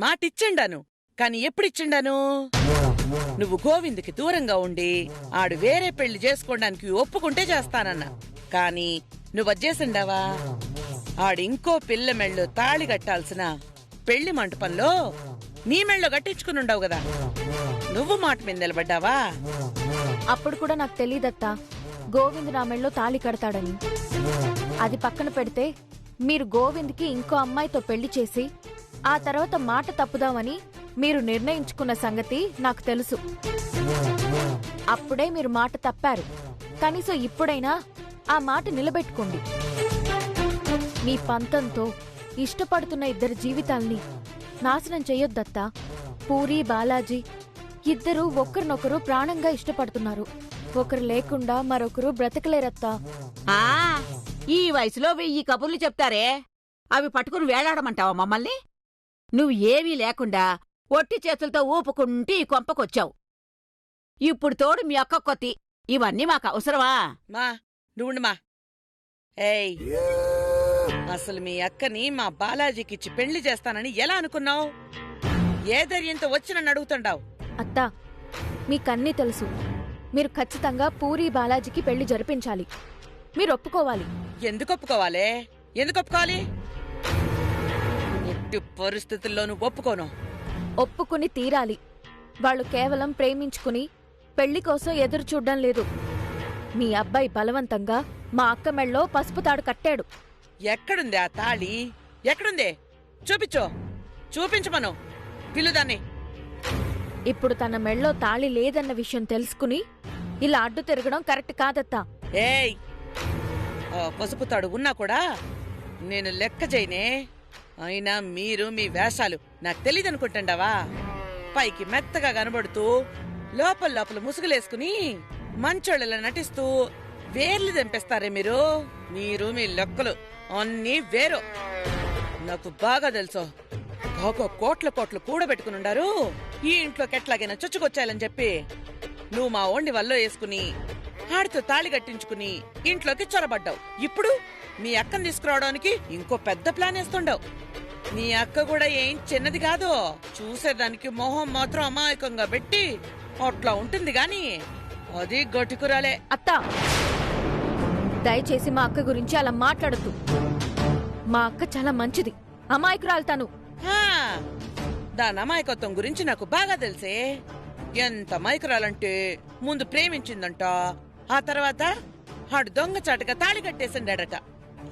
మాటిచ్చిండాను. కాని ఎప్పుడిచ్చిండాను? నువ్వు గోవిందుకి దూరంగా ఉండి ఆడు వేరే పెళ్లి చేసుకోవడానికి ఒప్పుకుంటే చేస్తానన్నా. కాని నువ్వజ్జేసిండావా? ఆడింకో పిల్ల మెళ్ళో తాళి కట్టాల్సిన పెళ్లి మంటపంలో నీ మెళ్ళో కట్టించుకునుండవు గదా. నువ్వు మాట మీద నిలబడ్డావా? అప్పుడు కూడా నాకు తెలీదత్తా గోవింద్ నా మెళ్ళో తాళి కడతాడని. అది పక్కన పెడితే మీరు గోవింద్కి ఇంకో అమ్మాయితో పెళ్లి చేసి ఆ తర్వాత మాట తప్పుదామని మీరు నిర్ణయించుకున్న సంగతి నాకు తెలుసు. అప్పుడే మీరు మాట తప్పారు. కనీసం ఇప్పుడైనా ఆ మాట నిలబెట్టుకోండి. మీ పంతంతో ఇష్టపడుతున్న ఇద్దరి జీవితాల్ని నాశనం చెయ్యొద్దత్తా. పూరి, బాలాజీ ఇద్దరూ ఒకరినొకరు ప్రాణంగా ఇష్టపడుతున్నారు. ఒకరు లేకుండా మరొకరు బ్రతకలేరత్తా. ఈ వయసులో 1000 కబుర్లు చెప్తారే, అవి పట్టుకుని వేలాడమంటావా మమ్మల్ని? నువ్వు ఏమీ లేకుండా ఒట్టి చేతులతో ఊపుకుంటూ ఈ కొంపకొచ్చావు. ఇప్పుడు తోడు మీ అక్క కొత్తి. ఇవన్నీ మాకు అవసరమా? మా నువ్వుండుమా. ఏయ్, అసలు మీ అక్కని మా బాలాజీకిచ్చి పెళ్లి చేస్తానని ఎలా అనుకున్నావు? ఏ ధైర్యంతో వచ్చి నన్ను అడుగుతుండావు? అత్తా, మీకన్నీ తెలుసు. మీరు ఖచ్చితంగా పూరి, బాలాజీకి పెళ్లి జరిపించాలి. మీరు ఒప్పుకోవాలి. ఎందుకు ఒప్పుకోవాలి? ఎందుకు ఒప్పుకోవాలి? ఎట్టి పరిస్థితుల్లోనూ ఒప్పుకోను. ఒప్పుకుని తీరాలి. వాళ్ళు కేవలం ప్రేమించుకుని పెళ్లి కోసం ఎదురు చూడ్డం లేదు. మీ అబ్బాయి బలవంతంగా మా అక్క మెళ్ళో పసుపు తాడు కట్టాడు. ఎక్కడుంది ఆ తాళి? ఎక్కడుంది? చూపించో. చూపించమను. పిల్లుదాన్ని. ఇప్పుడు తన మెళ్ళో తాళి లేదన్న విషయం తెలుసుకుని ఇలా అడ్డు తిరగడం కరెక్ట్ కాదత్తా. ఏయ్, పసుపు తాడు ఉన్నా కూడా నేను లెక్క చేయనే. అయినా మీరు మీ వేషాలు నాకు తెలీదనుకుంటుండవా? పైకి మెత్తగా కనబడుతూ లోపల లోపల ముసుగులేసుకుని మంచోళ్ళలా నటిస్తూ వేర్లు తెంపేస్తారే మీరు. మీరు మీ లెక్కలు అన్నీ వేరు. నాకు బాగా తెలుసు. బాగా కోట్ల కోట్లు కూడబెట్టుకునుండారు ఈ ఇంట్లోకి ఎట్లాగైనా చొచ్చుకొచ్చాలని చెప్పి. నువ్వు మా ఓండి వల్ల వేసుకుని ఆడితో తాళి కట్టించుకుని ఇంట్లోకి చొరబడ్డావు. ఇప్పుడు మీ అక్కను తీసుకురావడానికి ఇంకో పెద్ద ప్లాన్ వేస్తుండవు. నీ అక్క కూడా ఏం చిన్నది కాదు. చూసేదానికి మొహం మాత్రం అమాయకంగా పెట్టి అట్లా ఉంటుంది గాని అది గట్టికురాలే. అత్తా, దయచేసి మా అక్క గురించి అలా మాట్లాడద్దు. మా అక్క చాలా మంచిది. అమాయకురాలు తను. దాని అమాయకత్వం గురించి నాకు బాగా తెలిసే. ఎంత అమాయకురాలంటే ముందు ప్రేమించిందంట, ఆ తర్వాత ఆడు దొంగచాటుగా తాళి కట్టేసిండట.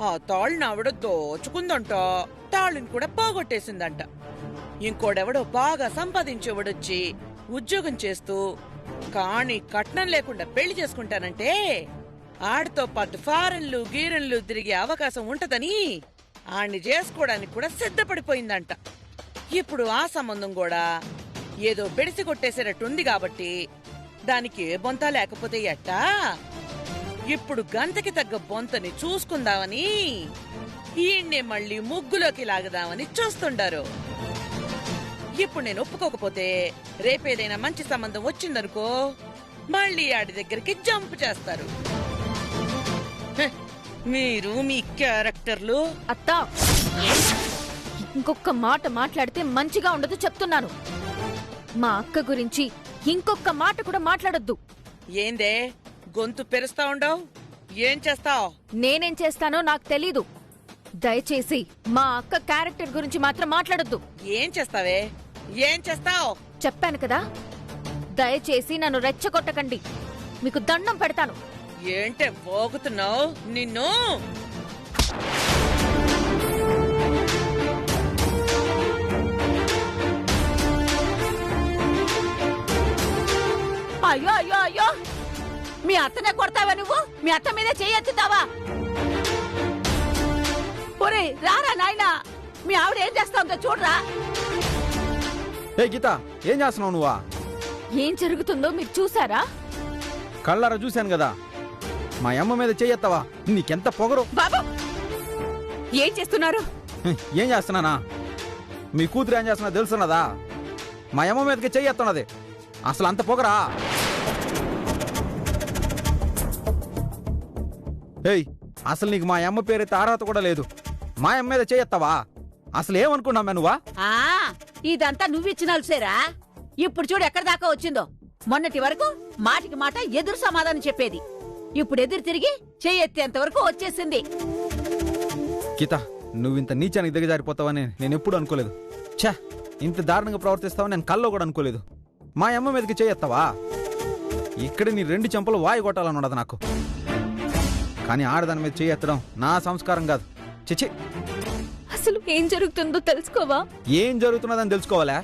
ఆ తాళ్ళని ఆవిడ దోచుకుందంట, తాళ్ళని కూడా పోగొట్టేసిందంట. ఇంకోడెవడో బాగా సంపాదించేవాడొచ్చి ఉద్యోగం చేస్తూ కాని కట్నం లేకుండా పెళ్లి చేసుకుంటానంటే ఆడితో పాటు ఫారెన్లు గీరెన్లు తిరిగే అవకాశం ఉంటదని ఆణ్ణి చేసుకోవడానికి కూడా సిద్ధపడిపోయిందంట. ఇప్పుడు ఆ సంబంధం కూడా ఏదో బెడిసి కొట్టేసేటట్టుంది కాబట్టి దానికి ఏ బొంత లేకపోతే ఎట్టా? ఇప్పుడు గంతకి తగ్గ బొంతని చూసుకుందామని ఈయన్నే మళ్ళీ ముగ్గులోకి లాగదామని చూస్తుండారు. ఇప్పుడు నేను ఒప్పుకోకపోతే రేపేదైనా మంచి సంబంధం వచ్చిందనుకో మళ్ళీ ఆడి దగ్గరికి జంప్ చేస్తారు. మీరు మీ క్యారెక్టర్లు. అత్తా, ఇంకొక మాట మాట్లాడితే మంచిగా ఉండదు చెప్తున్నాను. మా అక్క గురించి ఇంకొక మాట కూడా మాట్లాడొద్దు. ఏందే గొంతు పెరుస్తా ఉండవు? ఏం చేస్తావు? నేనేం చేస్తానో నాకు తెలీదు. దయచేసి మా అక్క క్యారెక్టర్ గురించి మాత్రం మాట్లాడొద్దు. ఏం చేస్తావే? ఏం చేస్తావు? చెప్పాను కదా, దయచేసి నన్ను రెచ్చగొట్టకండి. మీకు దండం పెడతాను. ఏంటే పోగుతున్నావు? నిన్ను అయ్యో అయ్యో అయ్యో, మీ అత్తనే కొడతావా నువ్వు? మీ అత్త మీద చేయొచ్చుతావా? ఒరే రారా నాయనా, మీ ఆవిడ ఏం చేస్తావుందో చూడరా. ఏ గీత, ఏం చేస్తున్నావు నువ్వా? ఏం జరుగుతుందో మీరు చూసారా? కళ్ళారా చూశాను కదా. మా అమ్మ మీద చెయ్యెత్తావా? నీకెంత పొగరు. బాబు ఏం చేస్తున్నారు? ఏం చేస్తున్నానా? మీ కూతురు ఏం చేస్తున్నా తెలుసున్నదా? మా అమ్మ మీదకి చెయ్యెత్తున్నది. అసలు అంత పొగరా? ఏయ్, అసలు నీకు మా అమ్మ పేరైతే అర్హత కూడా లేదు. మా అమ్మ మీద చెయ్యెత్తావా? అసలు ఏమనుకున్నామే నువ్వా? ఇదంతా నువ్విచ్చినలుసేరా. ఇప్పుడు చూడు ఎక్కడి దాకా వచ్చిందో. మొన్నటి వరకు మాటికి మాట ఎదురు సమాధానం చెప్పేది, ఇప్పుడు ఎదురు తిరిగి చెయ్యెత్తేంత వరకు వచ్చేసింది. గీత, నువ్వింత నీచానికి దిగజారిపోతావని నేను ఎప్పుడు అనుకోలేదు. ఛా, ఇంత దారుణంగా ప్రవర్తిస్తావని నేను కల్లో కూడా అనుకోలేదు. మా అమ్మ మీదకి చేయెత్తావా? ఇక్కడ నీ 2 చెంపలు వాయి కొట్టాలని ఉండదు నాకు. కానీ ఆడదాని మీద చేయెత్తడం నా సంస్కారం కాదు. చిచి, అసలు ఏం జరుగుతుందో తెలుసుకోవా? ఏం జరుగుతున్నదని తెలుసుకోవాలా?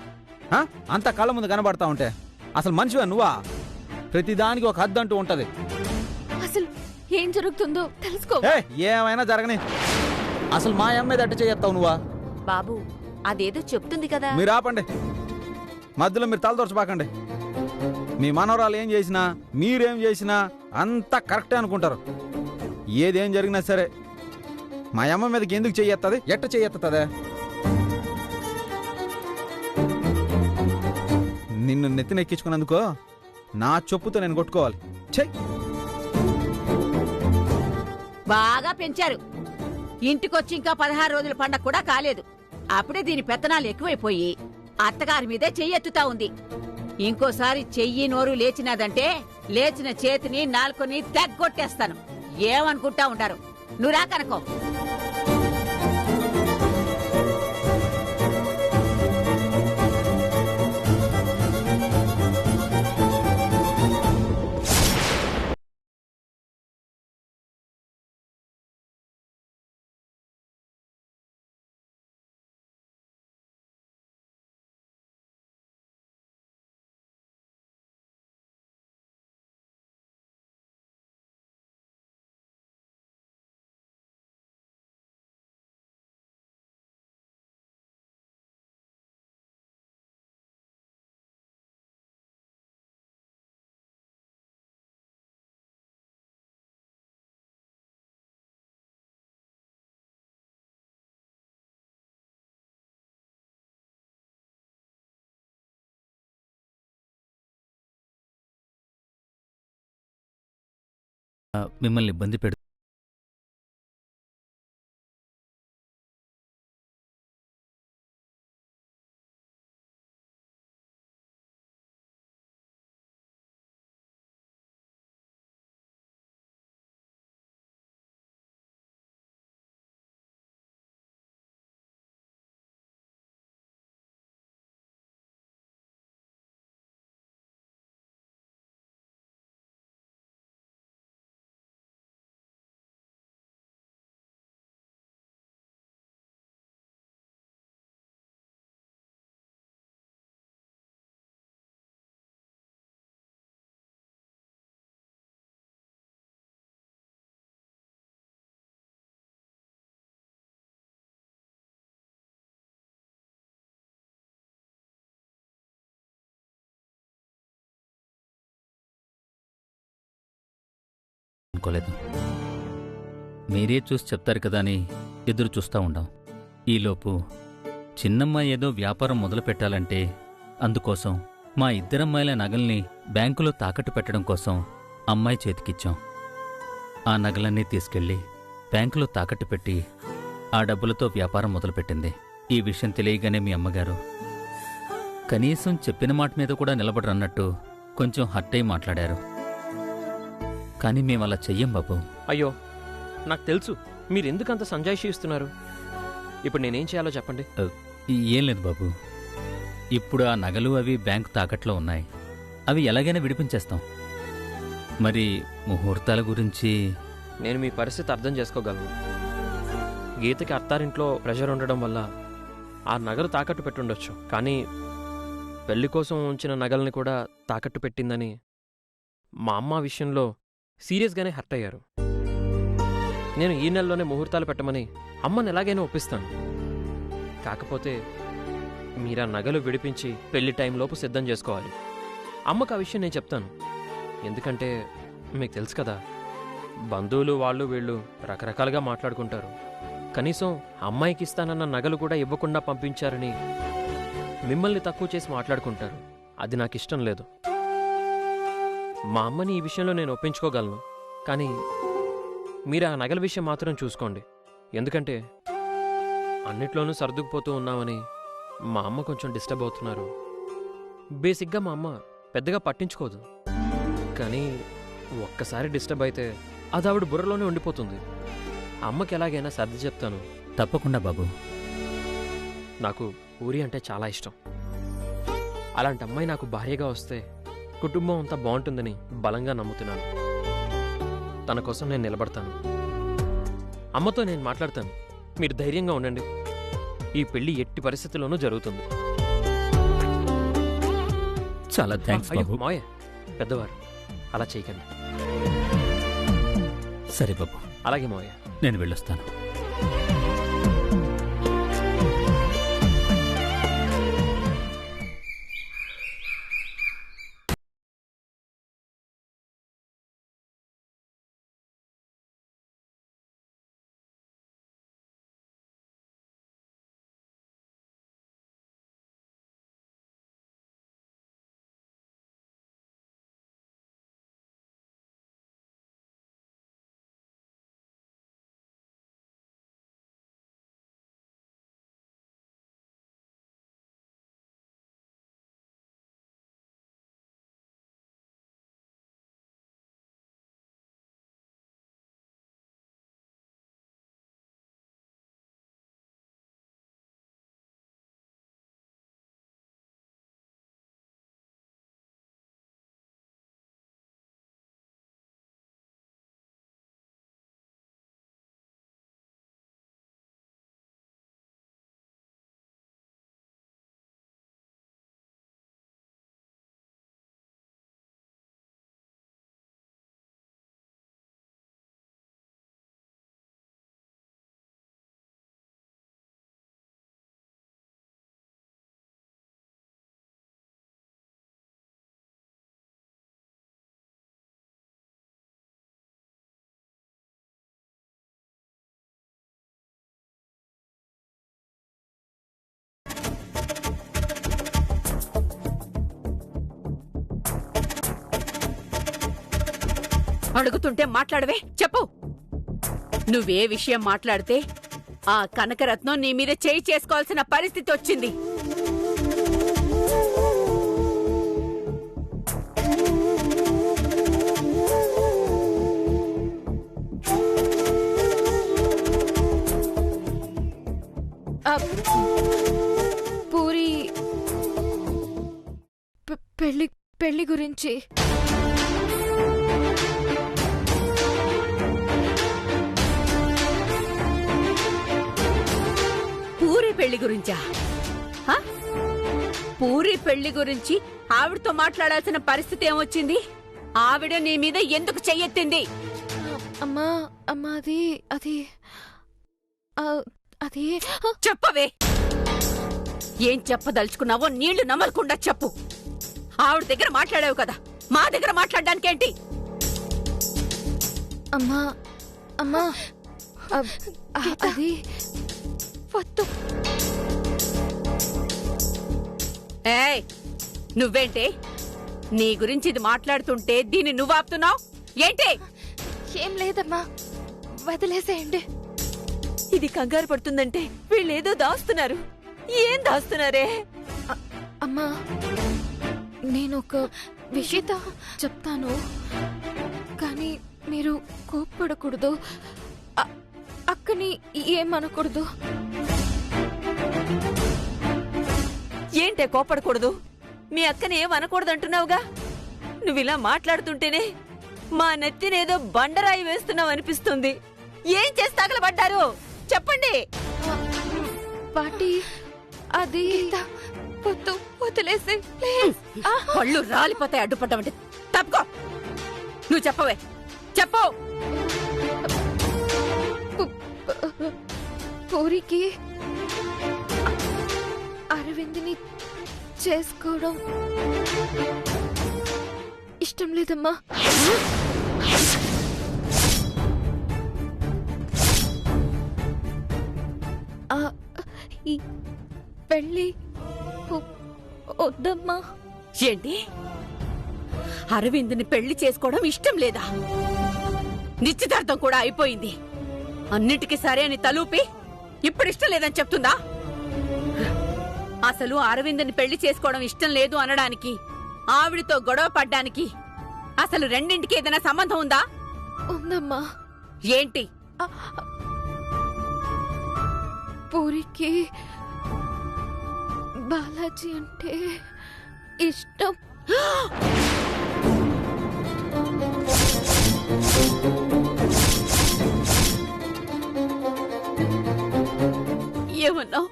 అంత కళ్ళ ముందు కనబడతా ఉంటే అసలు మనిషివా నువ్వా? ప్రతిదానికి ఒక హద్దు అంటూ ఉంటది. అసలు ఏం జరుగుతుందో తెలుసుకోవా? ఏమైనా జరగని, అసలు మా అమ్మ మీద అట్ట చేయెత్తావు నువ్వా? బాబు, అదేదో చెప్తుంది కదా. మీరు ఆపండి, మధ్యలో మీరు తలదొరచబాకండి. మీ మనవరాలు ఏం చేసినా మీరేం చేసినా అంతా కరెక్టే అనుకుంటారు. ఏదేం జరిగినా సరే మా అమ్మ మీదకి ఎందుకు చెయ్యెత్తది? ఎట్ట చెయ్యెత్తదే? నిన్ను నెత్తినెక్కించుకున్నందుకో నా చెప్పుతో నేను కొట్టుకోవాలి. చెయ్. బాగా పెంచారు. ఇంటికొచ్చి ఇంకా 16 రోజుల పండగ కూడా కాలేదు, అప్పుడే దీని పెత్తనాలు ఎక్కువైపోయి అత్తగారి మీదే చెయ్యెత్తుతా ఉంది. ఇంకోసారి చెయ్యి నోరు లేచినాదంటే లేచిన చేతిని నాలుకని తెగ్గొట్టేస్తాను. ఏమనుకుంటా ఉంటారు? నువ్వు రాకనుకో. మిమ్మల్ని ఇబ్బంది పెడు అనుకోలేదు. మీరే చూసి చెప్తారు కదా అని ఎదురు చూస్తూ ఉండాం. ఈలోపు చిన్నమ్మ ఏదో వ్యాపారం మొదలు పెట్టాలంటే అందుకోసం మా ఇద్దరమ్మాయిల నగల్ని బ్యాంకులో తాకట్టు పెట్టడం కోసం అమ్మాయి చేతికిచ్చాం. ఆ నగలన్నీ తీసుకెళ్లి బ్యాంకులో తాకట్టు పెట్టి ఆ డబ్బులతో వ్యాపారం మొదలుపెట్టింది. ఈ విషయం తెలియగానే మీ అమ్మగారు కనీసం చెప్పిన మాట మీద కూడా నిలబడరన్నట్టు కొంచెం హర్ట్ అయి మాట్లాడారు. కానీ మేమలా చెయ్యం బాబు. అయ్యో, నాకు తెలుసు మీరెందుకంత సంజాయిషి ఇస్తున్నారు. ఇప్పుడు నేనేం చేయాలో చెప్పండి. ఏం లేదు బాబు, ఇప్పుడు ఆ నగలు అవి బ్యాంకు తాకట్లో ఉన్నాయి. అవి ఎలాగైనా విడిపించేస్తాం. మరి ముహూర్తాల గురించి నేను మీ పరిస్థితి అర్థం చేసుకోగలను. గీతకి అత్తారింట్లో ప్రెషర్ ఉండడం వల్ల ఆ నగలు తాకట్టు పెట్టుండొచ్చు. కానీ పెళ్లి కోసం ఉంచిన నగల్ని కూడా తాకట్టు పెట్టిందని మా అమ్మ విషయంలో సీరియస్గానే హర్ట్ అయ్యారు. నేను ఈ నెలలోనే ముహూర్తాలు పెట్టమని అమ్మని ఎలాగైనా ఒప్పిస్తాను. కాకపోతే మీరా నగలు విడిపించి పెళ్లి టైంలోపు సిద్ధం చేసుకోవాలి. అమ్మకు ఆ విషయం నేను చెప్తాను. ఎందుకంటే మీకు తెలుసు కదా, బంధువులు వాళ్ళు వీళ్ళు రకరకాలుగా మాట్లాడుకుంటారు. కనీసం అమ్మాయికి ఇస్తానన్న నగలు కూడా ఇవ్వకుండా పంపించారని మిమ్మల్ని తక్కువ చేసి మాట్లాడుకుంటారు. అది నాకు ఇష్టం లేదు. మా అమ్మని ఈ విషయంలో నేను ఒప్పించుకోగలను. కానీ మీరు ఆ నగల విషయం మాత్రం చూసుకోండి. ఎందుకంటే అన్నిట్లోనూ సర్దుకుపోతూ ఉన్నామని మా అమ్మ కొంచెం డిస్టర్బ్ అవుతున్నారు. బేసిక్గా మా అమ్మ పెద్దగా పట్టించుకోదు, కానీ ఒక్కసారి డిస్టర్బ్ అయితే అది ఆవిడ బుర్రలోనే ఉండిపోతుంది. అమ్మకి ఎలాగైనా సర్ది చెప్తాను. తప్పకుండా బాబు. నాకు పూరి అంటే చాలా ఇష్టం. అలాంటి అమ్మాయి నాకు భార్యగా వస్తే కుటుంబం అంతా బాగుంటుందని బలంగా నమ్ముతున్నాను. తన కోసం నేను నిలబడతాను. అమ్మతో నేను మాట్లాడతాను. మీరు ధైర్యంగా ఉండండి. ఈ పెళ్లి ఎట్టి పరిస్థితుల్లోనూ జరుగుతుంది. చాలా థ్యాంక్స్ అయ్యో బాబు. మావయ్య, పెద్దవారు అలా చేయకండి. సరే బాబు, అలాగే మావయ్య. నేను వెళ్ళొస్తాను. అడుగుతుంటే మాట్లాడవే, చెప్పు. నువ్వే విషయం మాట్లాడితే ఆ కనకరత్నం నీ మీద చేయి చేసుకోవాల్సిన పరిస్థితి వచ్చింది. పూరి పెళ్లి గురించి పూరి పెళ్లి గురించా? హ? పూరి పెళ్లి గురించి ఆవిడతో మాట్లాడాల్సిన పరిస్థితి ఏమొచ్చింది? ఆవిడ నీ మీద ఎందుకు చెయ్యెత్తింది? అమ్మా అమ్మా అది చెప్పవే. ఏం చెప్పదలుచుకున్నావో నీళ్లు నమలకుండా చెప్పు. ఆవిడ దగ్గర మాట్లాడావు కదా, మా దగ్గర మాట్లాడడానికేంటి? అమ్మా అమ్మా అది వద్దు. ఏయ్, నువ్వేంటి? నీ గురించి ఇది మాట్లాడుతుంటే దీన్ని నువ్వు ఆపుతున్నావు ఏంటి? ఏం లేదమ్మా, వదిలేసేయండి. ఇది కంగారు పడుతుందంటే వీళ్ళేదో దాస్తున్నారు. ఏం దాస్తున్నారే? అమ్మా, నేను ఒక విషయం చెప్తాను, కానీ మీరు కోప్పడకూడదు, అక్కని ఏమనకూడదు. ఏంటే కోప్పడకూడదు? మీ అక్కని ఏమనకూడదు అంటున్నావుగా. నువ్విలా మాట్లాడుతుంటేనే మా నెత్తినేదో బండరాయి వేస్తున్నావు అనిపిస్తుంది. ఏం చేసి తగలబడ్డారు చెప్పండి. పాటి అది వదిలేసి పళ్ళు రాలిపోతాయి అడ్డుపడ్డామంటే. తప్పుకో. నువ్వు చెప్పవే, చెప్పు. పూరికి అరవింద్ని చేసుకోవడం ఇష్టం లేదమ్మా. ఈ పెళ్ళి వద్దమ్మా. ఏంటి? అరవింద్ని పెళ్లి చేసుకోవడం ఇష్టం లేదా? నిశ్చితార్థం కూడా అయిపోయింది. అన్నిటికీ సరే అని తలూపి ఇప్పుడు ఇష్టం లేదని చెప్తుందా? అసలు అరవింద్ని పెళ్లి చేసుకోవడం ఇష్టం లేదు అనడానికి, ఆవిడితో గొడవ పడ్డానికి అసలు రెండింటికి ఏదైనా సంబంధం ఉందా? ఉందమ్మా. ఏంటి? పూరికి బాలాజీ అంటే ఇష్టం. ఏమన్నావు?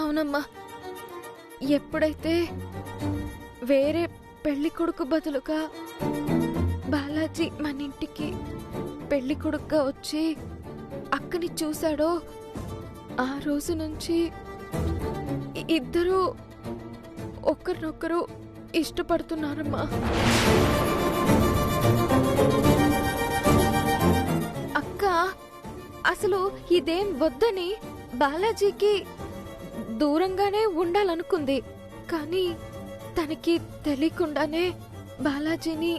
అవునమ్మా. ఎప్పుడైతే వేరే పెళ్లి కొడుకు బదులుగా బాలాజీ మన ఇంటికి పెళ్లి కొడుకుగా వచ్చి అక్కని చూశాడో ఆ రోజు నుంచి ఇద్దరూ ఒకరినొకరు ఇష్టపడుతున్నారమ్మా. అక్క అసలు ఇదేం వద్దని బాలాజీకి దూరంగానే ఉండాలనుకుంది. కానీ తనకి తెలియకుండానే బాలాజీని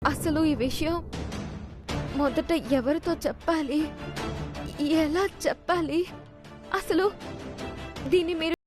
అసలు ఈ విషయం మొదట ఎవరితో చెప్పాలి, ఎలా చెప్పాలి? అసలు దీన్ని మీరు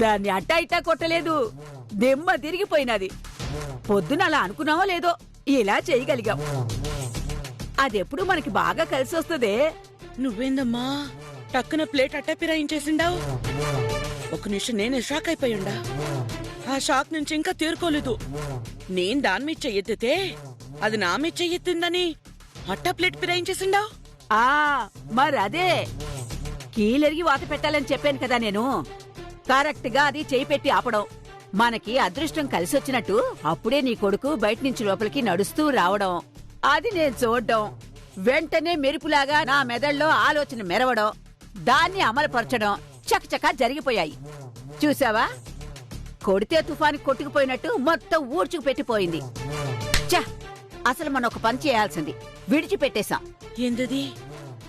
దాన్ని అట్టా ఇట్టా కొట్టలేదు, దెమ్మ తిరిగిపోయినది. పొద్దున అలా అనుకున్నావో లేదో ఇలా చేయగలిగాం. అదెప్పుడు మనకి బాగా కలిసి వస్తుందే. నువ్వేందమ్మా టక్కున ప్లేట్ అట్ట పిరాయించేసిండావు? ఒక నిమిషం నేనే షాక్ అయిపోయిండా. ఆ షాక్ నుంచి ఇంకా తీరుకోలేదు. నేను దాని మీద చెయ్యెత్తితే అది నా మీద చెయ్యెత్తిందని అట్ట ప్లేట్ పిరాయించేసిండావు. మరదే కీలెరిగి వాత పెట్టాలని చెప్పాను కదా నేను. కరెక్ట్ గా అది చేయి పెట్టి ఆపడం. మనకి అదృష్టం కలిసొచ్చినట్టు అప్పుడే నీ కొడుకు బయట నుంచి లోపలికి నడుస్తూ రావడం, అది నేను చూడ్డం, వెంటనే మెరుపులాగా నా మెదడులో ఆలోచన మెరవడం, దాన్ని అమలుపరచడం చకచకా జరిగిపోయాయి. చూసావా, కొడితే తుఫాను కొట్టుకుపోయినట్టు మొత్తం ఊడ్చుకు పెట్టిపోయింది. చ అసలు మనం ఒక పని చేయాల్సింది విడిచిపెట్టేశాం. ఏందది?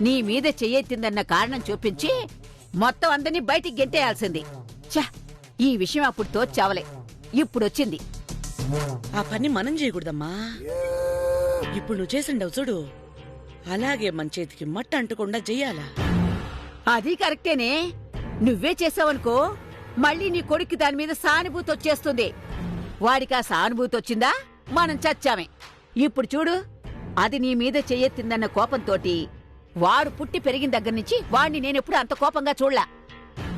నీ మీద చెయ్యెత్తిందన్న కారణం చూపించి మొత్తం అందరినీ బయటికి గెంటేయాల్సింది. ఛ ఈ విషయం అప్పుడు తోచావలే, ఇప్పుడొచ్చింది. ఆ పని మనం చేయకూడదమ్మా. ఇప్పుడు నువ్వు చేసిండవు చూడు, అలాగే మన చేతికి మట్ట అంటకుండా చెయ్యాలా? అది కరెక్టేనే. నువ్వే చేసావనుకో మళ్ళీ నీ కొడుక్కి దాని మీద సానుభూతి వచ్చేస్తుంది. వాడికి ఆ సానుభూతి వచ్చిందా మనం చచ్చామే. ఇప్పుడు చూడు, అది నీ మీద చెయ్యెత్తిందన్న కోపంతోటి వాడు పుట్టి పెరిగిన దగ్గర నుంచి వాణ్ణి నేనెప్పుడు అంత కోపంగా చూడలా.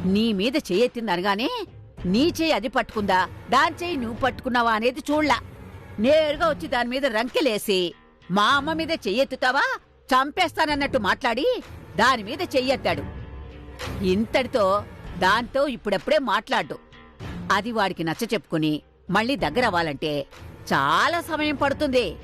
నీ మీద చెయ్యెత్తింది అనగానే నీ చెయ్యి అది పట్టుకుందా దాని చెయ్యి నువ్వు పట్టుకున్నావా అనేది చూడలా. నేరుగా వచ్చి దాని మీద రంకెలేసి మా అమ్మ మీద చెయ్యెత్తుతావా చంపేస్తానన్నట్టు మాట్లాడి దాని మీద చెయ్యెత్తాడు. ఇంతటితో దాంతో ఇప్పుడప్పుడే మాట్లాడ్డు. అది వాడికి నచ్చ చెప్పుకుని మళ్ళీ దగ్గరవ్వాలంటే చాలా సమయం పడుతుంది.